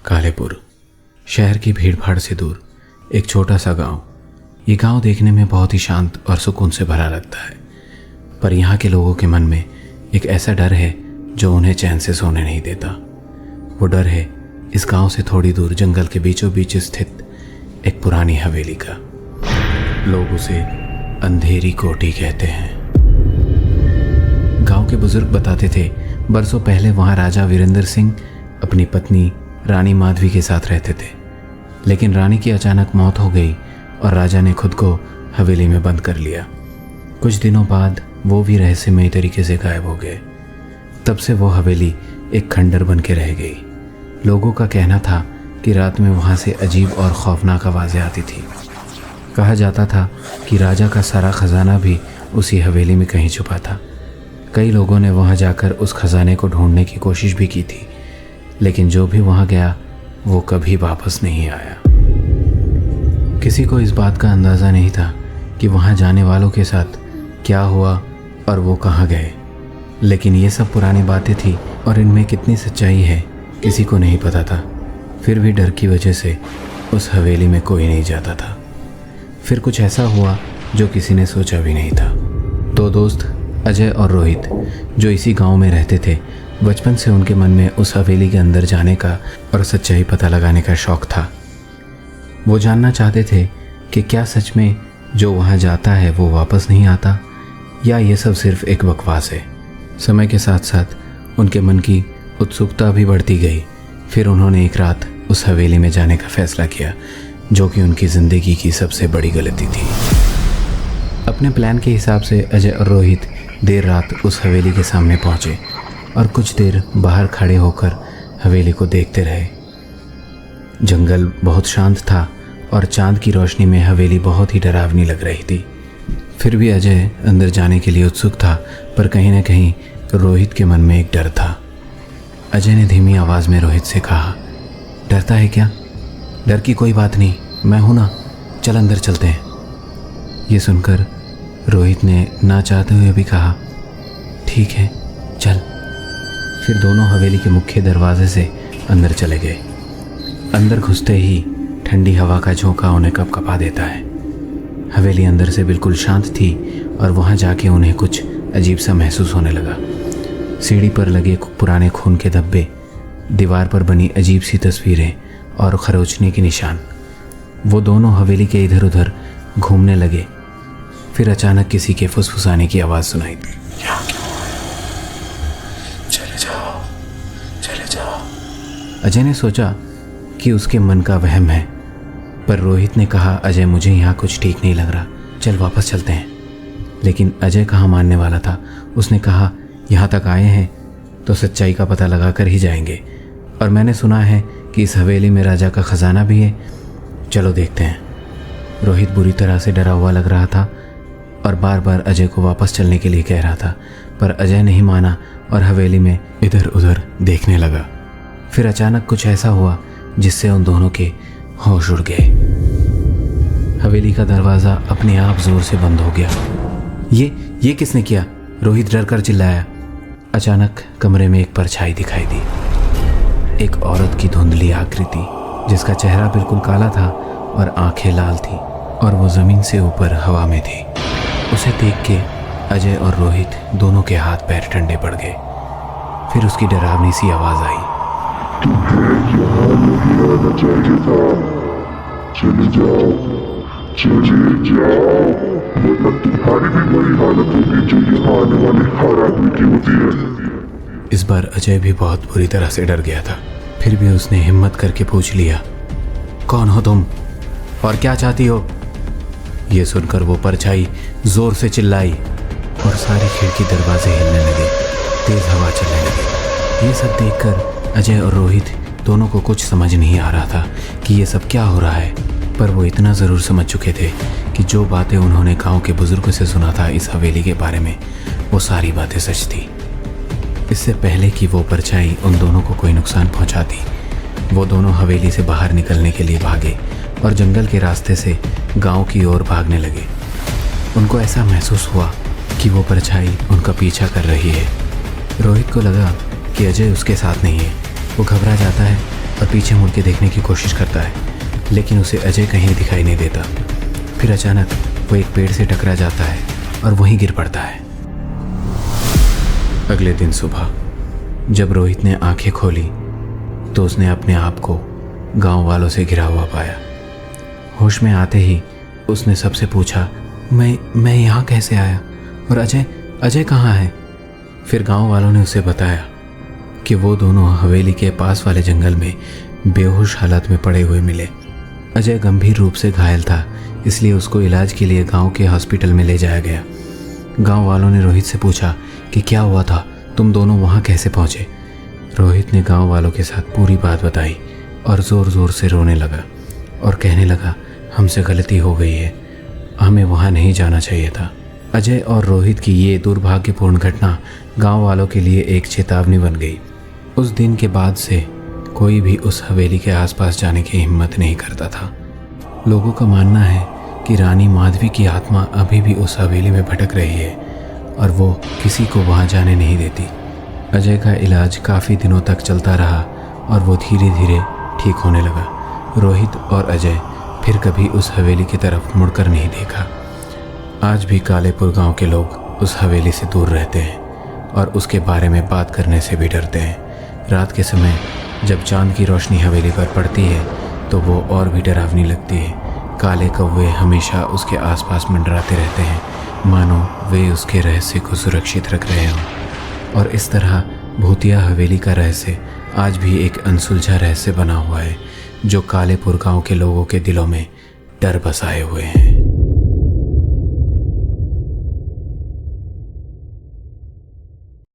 कालेपुर शहर की भीड़भाड़ से दूर एक छोटा सा गांव। ये गांव देखने में बहुत ही शांत और सुकून से भरा लगता है, पर यहाँ के लोगों के मन में एक ऐसा डर है जो उन्हें चैन से सोने नहीं देता। वो डर है इस गांव से थोड़ी दूर जंगल के बीचों बीच स्थित एक पुरानी हवेली का। लोग उसे अंधेरी कोठी कहते हैं। गांव के बुजुर्ग बताते थे, बरसों पहले वहाँ राजा वीरेंद्र सिंह अपनी पत्नी रानी माधवी के साथ रहते थे, लेकिन रानी की अचानक मौत हो गई और राजा ने खुद को हवेली में बंद कर लिया। कुछ दिनों बाद वो भी रहस्यमय तरीके से गायब हो गए। तब से वो हवेली एक खंडर बन के रह गई। लोगों का कहना था कि रात में वहाँ से अजीब और खौफनाक आवाज़ें आती थी। कहा जाता था कि राजा का सारा खजाना भी उसी हवेली में कहीं छुपा था। कई लोगों ने वहाँ जाकर उस खजाने को ढूंढने की कोशिश भी की थी, लेकिन जो भी वहाँ गया वो कभी वापस नहीं आया। किसी को इस बात का अंदाज़ा नहीं था कि वहाँ जाने वालों के साथ क्या हुआ और वो कहाँ गए, लेकिन ये सब पुरानी बातें थी और इनमें कितनी सच्चाई है किसी को नहीं पता था। फिर भी डर की वजह से उस हवेली में कोई नहीं जाता था। फिर कुछ ऐसा हुआ जो किसी ने सोचा भी नहीं था। दो दोस्त अजय और रोहित, जो इसी गांव में रहते थे, बचपन से उनके मन में उस हवेली के अंदर जाने का और सच्चाई पता लगाने का शौक था। वो जानना चाहते थे कि क्या सच में जो वहाँ जाता है वो वापस नहीं आता, या ये सब सिर्फ एक बकवास है। समय के साथ साथ उनके मन की उत्सुकता भी बढ़ती गई। फिर उन्होंने एक रात उस हवेली में जाने का फैसला किया, जो कि उनकी ज़िंदगी की सबसे बड़ी गलती थी। अपने प्लान के हिसाब से अजय और रोहित देर रात उस हवेली के सामने पहुँचे और कुछ देर बाहर खड़े होकर हवेली को देखते रहे। जंगल बहुत शांत था और चांद की रोशनी में हवेली बहुत ही डरावनी लग रही थी। फिर भी अजय अंदर जाने के लिए उत्सुक था, पर कहीं ना कहीं रोहित के मन में एक डर था। अजय ने धीमी आवाज़ में रोहित से कहा, डरता है क्या? डर की कोई बात नहीं, मैं हूं ना, चल अंदर चलते हैं। ये सुनकर रोहित ने ना चाहते हुए भी कहा, ठीक है चल। फिर दोनों हवेली के मुख्य दरवाजे से अंदर चले गए। अंदर घुसते ही ठंडी हवा का झोंका उन्हें कपकपा देता है। हवेली अंदर से बिल्कुल शांत थी और वहाँ जाके उन्हें कुछ अजीब सा महसूस होने लगा। सीढ़ी पर लगे पुराने खून के धब्बे, दीवार पर बनी अजीब सी तस्वीरें और खरोचने के निशान। वो दोनों हवेली के इधर उधर घूमने लगे। फिर अचानक किसी के फुसफुसाने की आवाज़ सुनाई दी, चले जाओ, चले जाओ। अजय ने सोचा कि उसके मन का वहम है, पर रोहित ने कहा, अजय मुझे यहाँ कुछ ठीक नहीं लग रहा, चल वापस चलते हैं। लेकिन अजय कहाँ मानने वाला था। उसने कहा, यहाँ तक आए हैं तो सच्चाई का पता लगा कर ही जाएंगे, और मैंने सुना है कि इस हवेली में राजा का खजाना भी है, चलो देखते हैं। रोहित बुरी तरह से डरा हुआ लग रहा था और बार बार अजय को वापस चलने के लिए कह रहा था, पर अजय नहीं माना और हवेली में इधर उधर देखने लगा। फिर अचानक कुछ ऐसा हुआ जिससे उन दोनों के होश उड़ गए। हवेली का दरवाज़ा अपने आप जोर से बंद हो गया। ये किसने किया? रोहित डर कर चिल्लाया। अचानक कमरे में एक परछाई दिखाई दी। एक औरत की धुंधली आकृति, जिसका चेहरा बिल्कुल काला था और आंखें लाल थी, और वो ज़मीन से ऊपर हवा में थी। उसे देख के अजय और रोहित दोनों के हाथ पैर ठंडे पड़ गए। फिर उसकी डरावनी सी आवाज़ आई, चले जाओ, चले जाओ, वरना तुम्हारी भी बड़ी हालत होगी जो यहाँ आने वाले हर आदमी की होती है। इस बार अजय भी बहुत बुरी तरह से डर गया था। फिर भी उसने हिम्मत करके पूछ लिया, कौन हो तुम और क्या चाहती हो? ये सुनकर वो परछाई जोर से चिल्लाई और सारी खिड़की दरवाजे हिलने लगे, तेज हवा चलने लगी। ये सब देखकर अजय और रोहित दोनों को कुछ समझ नहीं आ रहा था कि ये सब क्या हो रहा है, पर वो इतना ज़रूर समझ चुके थे कि जो बातें उन्होंने गांव के बुजुर्गों से सुना था इस हवेली के बारे में, वो सारी बातें सच थी। इससे पहले कि वो परछाई उन दोनों को कोई नुकसान पहुंचाती, वो दोनों हवेली से बाहर निकलने के लिए भागे और जंगल के रास्ते से गांव की ओर भागने लगे। उनको ऐसा महसूस हुआ कि वो परछाई उनका पीछा कर रही है। रोहित को लगा कि अजय उसके साथ नहीं है। वो घबरा जाता है और पीछे मुड़ के देखने की कोशिश करता है, लेकिन उसे अजय कहीं दिखाई नहीं देता। फिर अचानक वो एक पेड़ से टकरा जाता है और वहीं गिर पड़ता है। अगले दिन सुबह जब रोहित ने आंखें खोली तो उसने अपने आप को गांव वालों से घिरा हुआ पाया। होश में आते ही उसने सबसे पूछा, मैं यहाँ कैसे आया और अजय कहाँ है? फिर गांव वालों ने उसे बताया कि वो दोनों हवेली के पास वाले जंगल में बेहोश हालत में पड़े हुए मिले। अजय गंभीर रूप से घायल था, इसलिए उसको इलाज के लिए गांव के हॉस्पिटल में ले जाया गया। गांव वालों ने रोहित से पूछा कि क्या हुआ था, तुम दोनों वहाँ कैसे पहुँचे? रोहित ने गांव वालों के साथ पूरी बात बताई और ज़ोर ज़ोर से रोने लगा और कहने लगा, हमसे गलती हो गई है, हमें वहाँ नहीं जाना चाहिए था। अजय और रोहित की ये दुर्भाग्यपूर्ण घटना गांव वालों के लिए एक चेतावनी बन गई। उस दिन के बाद से कोई भी उस हवेली के आसपास जाने की हिम्मत नहीं करता था। लोगों का मानना है कि रानी माधवी की आत्मा अभी भी उस हवेली में भटक रही है और वो किसी को वहाँ जाने नहीं देती। अजय का इलाज काफ़ी दिनों तक चलता रहा और वो धीरे धीरे ठीक होने लगा। रोहित और अजय फिर कभी उस हवेली की तरफ मुड़कर नहीं देखा। आज भी कालेपुर गांव के लोग उस हवेली से दूर रहते हैं और उसके बारे में बात करने से भी डरते हैं। रात के समय जब चांद की रोशनी हवेली पर पड़ती है तो वो और भी डरावनी लगती है। काले कौवे हमेशा उसके आसपास मंडराते रहते हैं, मानो वे उसके रहस्य को सुरक्षित रख रहे हों। और इस तरह भूतिया हवेली का रहस्य आज भी एक अनसुलझा रहस्य बना हुआ है, जो कालेपुर गांव के लोगों के दिलों में डर बसाए हुए हैं।